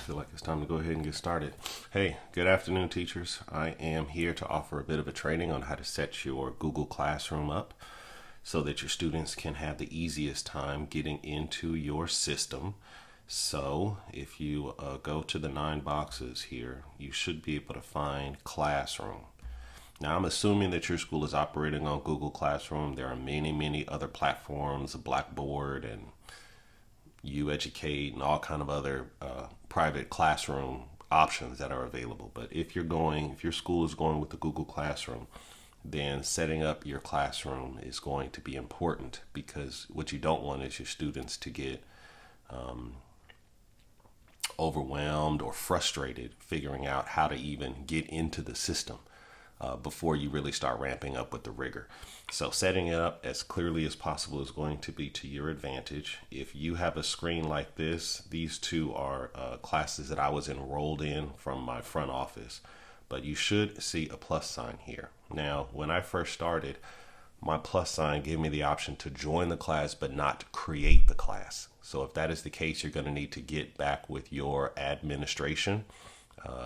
feel like it's time to go ahead and get started. Hey, good afternoon, teachers. I am here to offer a bit of a training on how to set your Google Classroom up so that your students can have the easiest time getting into your system. So if you go to the 9 boxes here, you should be able to find Classroom. Now, I'm assuming that your school is operating on Google Classroom. There are many other platforms, Blackboard and UEducate and all kind of other private classroom options that are available. But if your school is going with the Google Classroom, then setting up your classroom is going to be important, because what you don't want is your students to get overwhelmed or frustrated figuring out how to even get into the system before you really start ramping up with the rigor. So setting it up as clearly as possible is going to be to your advantage. If you have a screen like this, these two are classes that I was enrolled in from my front office, but you should see a plus sign here. Now, when I first started, my plus sign gave me the option to join the class but not create the class. So if that is the case, you're going to need to get back with your administration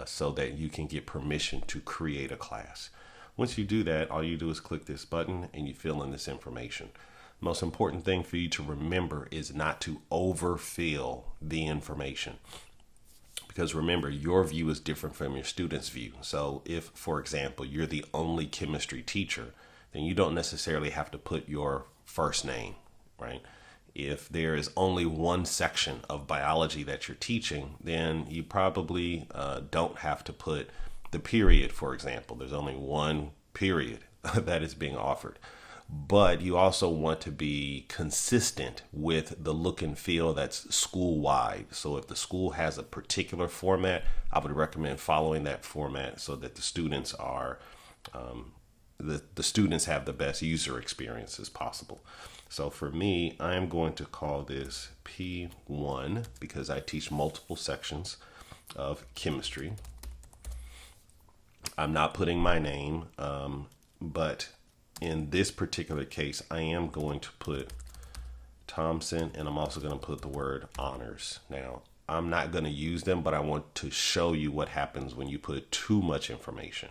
so that you can get permission to create a class. Once you do that, all you do is click this button and you fill in this information. Most important thing for you to remember is not to overfill the information, because remember, your view is different from your student's view. So if, for example, you're the only chemistry teacher, then you don't necessarily have to put your first name, right? If there is only one section of biology that you're teaching, then you probably don't have to put the period, for example. There's only one period that is being offered. But you also want to be consistent with the look and feel that's school-wide. So if the school has a particular format, I would recommend following that format so that the students are the students have the best user experience as possible. So for me, I am going to call this P1 because I teach multiple sections of chemistry. I'm not putting my name, but in this particular case, I am going to put Thompson, and I'm also going to put the word honors. Now, I'm not going to use them, but I want to show you what happens when you put too much information.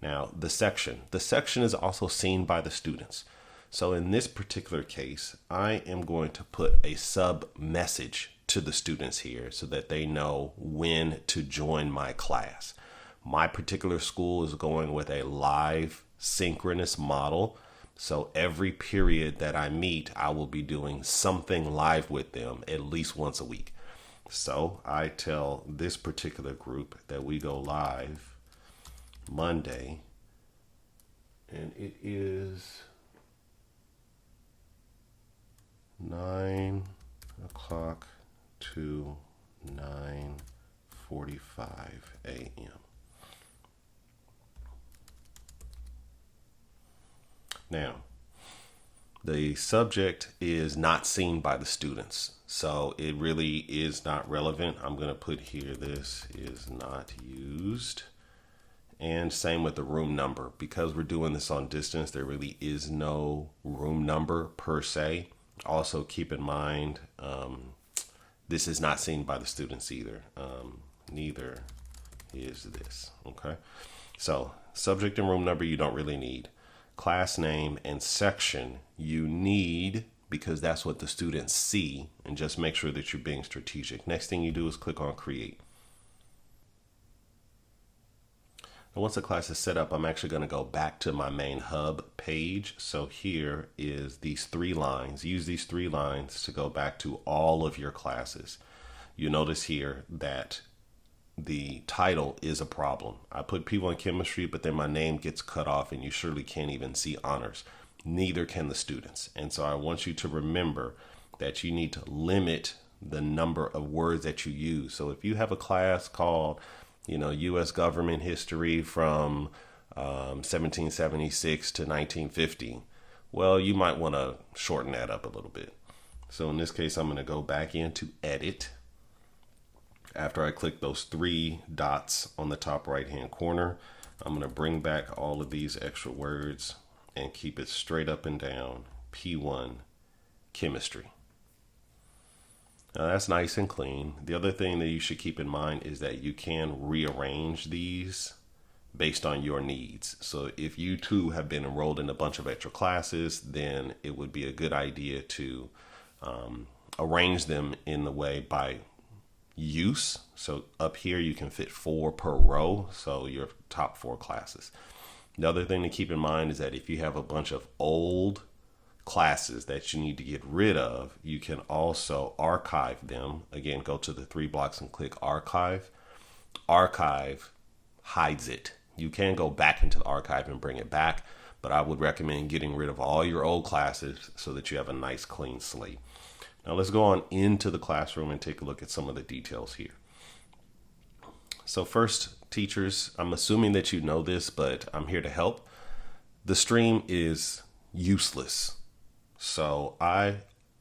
Now, the section is also seen by the students. So in this particular case, I am going to put a sub message to the students here so that they know when to join my class. My particular school is going with a live synchronous model. So every period that I meet, I will be doing something live with them at least once a week. So I tell this particular group that we go live Monday, and it is 9 o'clock to 9:45 a.m. Now, the subject is not seen by the students, so it really is not relevant. I'm going to put here, this is not used. And same with the room number. Because we're doing this on distance, there really is no room number per se. Also keep in mind, this is not seen by the students either. Neither is this, okay? So subject and room number you don't really need. Class name and section you need, because that's what the students see, and just make sure that you're being strategic. Next thing you do is click on create. And once the class is set up, I'm actually going to go back to my main hub page. So here is these 3 lines. Use these 3 lines to go back to all of your classes. You notice here that the title is a problem. I put people in chemistry, but then my name gets cut off and you surely can't even see honors. Neither can the students. And so I want you to remember that you need to limit the number of words that you use. So if you have a class called, U.S. government history from 1776 to 1950, well, you might want to shorten that up a little bit. So in this case, I'm going to go back into edit. After I click those 3 dots on the top right hand corner, I'm going to bring back all of these extra words and keep it straight up and down. P1 chemistry. Now that's nice and clean. The other thing that you should keep in mind is that you can rearrange these based on your needs. So if you too have been enrolled in a bunch of extra classes, then it would be a good idea to arrange them in the way by use. So up here you can fit 4 per row, so your top 4 classes. The other thing to keep in mind is that if you have a bunch of old classes that you need to get rid of, you can also archive them. Again, go to the 3 blocks and click archive. Archive hides it. You can go back into the archive and bring it back, but I would recommend getting rid of all your old classes so that you have a nice clean slate. Now let's go on into the classroom and take a look at some of the details here. So first, teachers, I'm assuming that you know this, but I'm here to help. The stream is useless. So I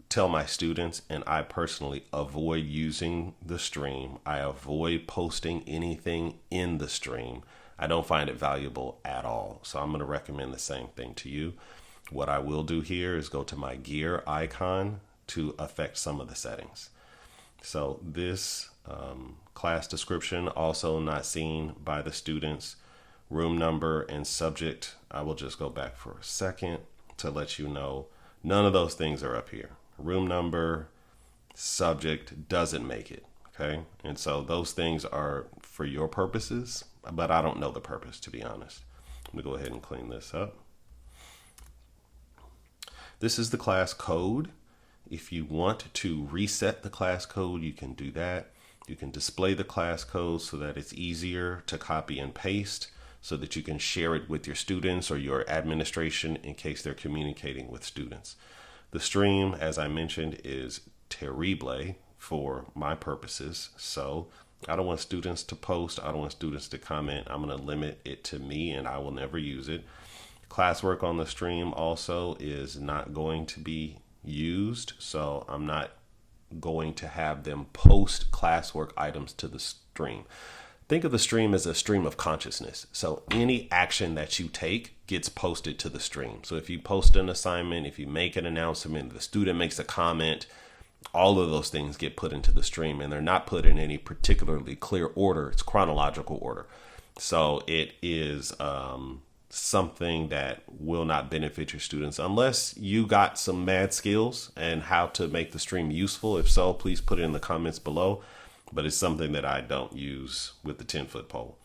tell my students, and I personally avoid using the stream. I avoid posting anything in the stream. I don't find it valuable at all. So I'm going to recommend the same thing to you. What I will do here is go to my gear icon to affect some of the settings. So this class description, also not seen by the students, room number and subject. I will just go back for a second to let you know none of those things are up here. Room number, subject doesn't make it. Okay. And so those things are for your purposes, but I don't know the purpose, to be honest. I'm gonna go ahead and clean this up. This is the class code. If you want to reset the class code, you can do that. You can display the class code so that it's easier to copy and paste, so that you can share it with your students or your administration in case they're communicating with students. The stream, as I mentioned, is terrible for my purposes. So I don't want students to post. I don't want students to comment. I'm going to limit it to me, and I will never use it. Classwork on the stream also is not going to be used. So I'm not going to have them post classwork items to the stream. Think of the stream as a stream of consciousness. So any action that you take gets posted to the stream. So if you post an assignment, if you make an announcement, the student makes a comment, all of those things get put into the stream, and they're not put in any particularly clear order. It's chronological order. So it is something that will not benefit your students unless you got some mad skills and how to make the stream useful. If so, please put it in the comments below. But it's something that I don't use with the 10-foot pole.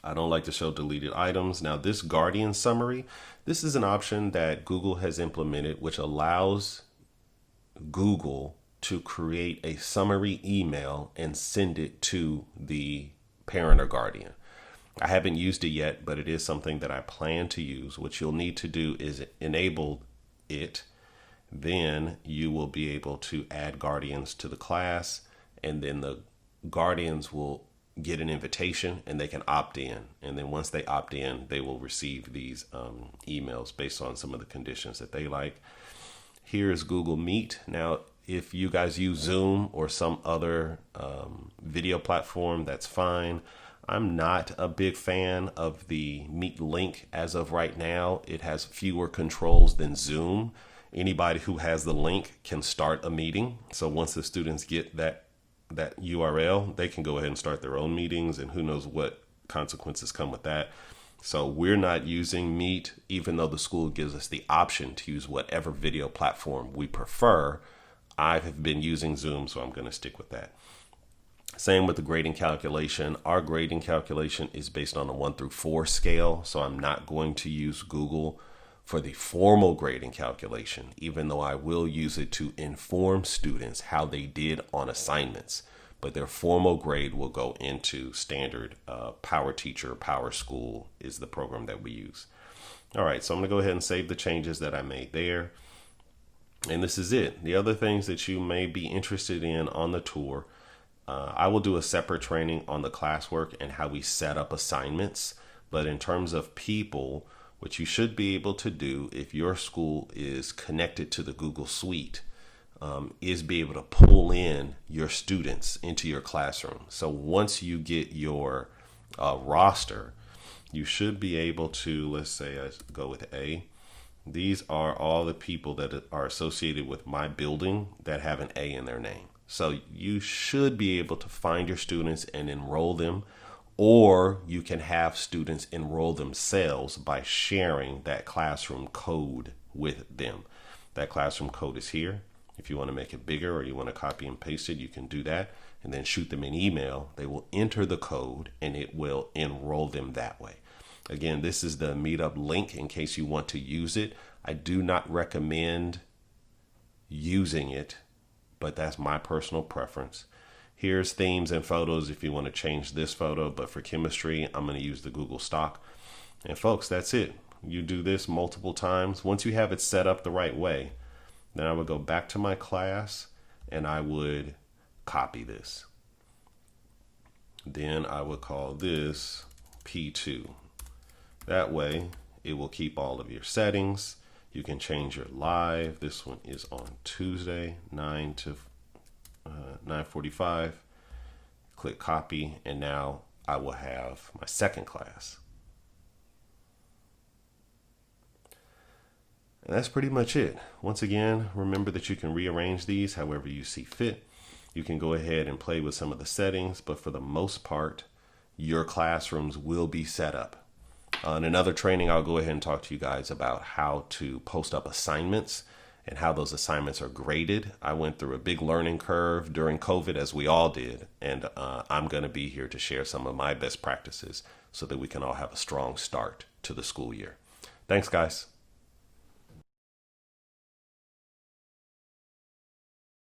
I don't like to show deleted items. Now this Guardian summary, this is an option that Google has implemented, which allows Google to create a summary email and send it to the parent or guardian. I haven't used it yet, but it is something that I plan to use. What you'll need to do is enable it. Then you will be able to add guardians to the class, and then the guardians will get an invitation and they can opt in. And then once they opt in, they will receive these emails based on some of the conditions that they like. Here is Google Meet. Now, if you guys use Zoom or some other video platform, that's fine. I'm not a big fan of the Meet link as of right now. It has fewer controls than Zoom. Anybody who has the link can start a meeting. So once the students get that URL, they can go ahead and start their own meetings, and who knows what consequences come with that. So we're not using Meet, even though the school gives us the option to use whatever video platform we prefer. I have been using Zoom, so I'm going to stick with that. Same with the grading calculation. Our grading calculation is based on a 1 through 4 scale, so I'm not going to use Google for the formal grading calculation, even though I will use it to inform students how they did on assignments. But their formal grade will go into standard Power Teacher. Power School is the program that we use. All right, so I'm going to go ahead and save the changes that I made there. And this is it. The other things that you may be interested in on the tour, I will do a separate training on the classwork and how we set up assignments. But in terms of people, what you should be able to do if your school is connected to the Google Suite is be able to pull in your students into your classroom. So once you get your roster, you should be able to, let's say I go with A. These are all the people that are associated with my building that have an A in their name. So you should be able to find your students and enroll them, or you can have students enroll themselves by sharing that classroom code with them. That classroom code is here. If you want to make it bigger or you want to copy and paste it, you can do that and then shoot them an email. They will enter the code and it will enroll them that way. Again, this is the Meetup link in case you want to use it. I do not recommend using it, but that's my personal preference. Here's themes and photos if you want to change this photo, but for chemistry, I'm going to use the Google stock. And folks, that's it. You do this multiple times. Once you have it set up the right way, then I would go back to my class and I would copy this. Then I would call this P2. That way it will keep all of your settings. You can change your live. This one is on Tuesday, 9 to 9:45. Click copy, and now I will have my second class. And that's pretty much it. Once again, remember that you can rearrange these however you see fit. You can go ahead and play with some of the settings, but for the most part, your classrooms will be set up. In another training, I'll go ahead and talk to you guys about how to post up assignments and how those assignments are graded. I went through a big learning curve during COVID, as we all did, and I'm going to be here to share some of my best practices so that we can all have a strong start to the school year. Thanks, guys.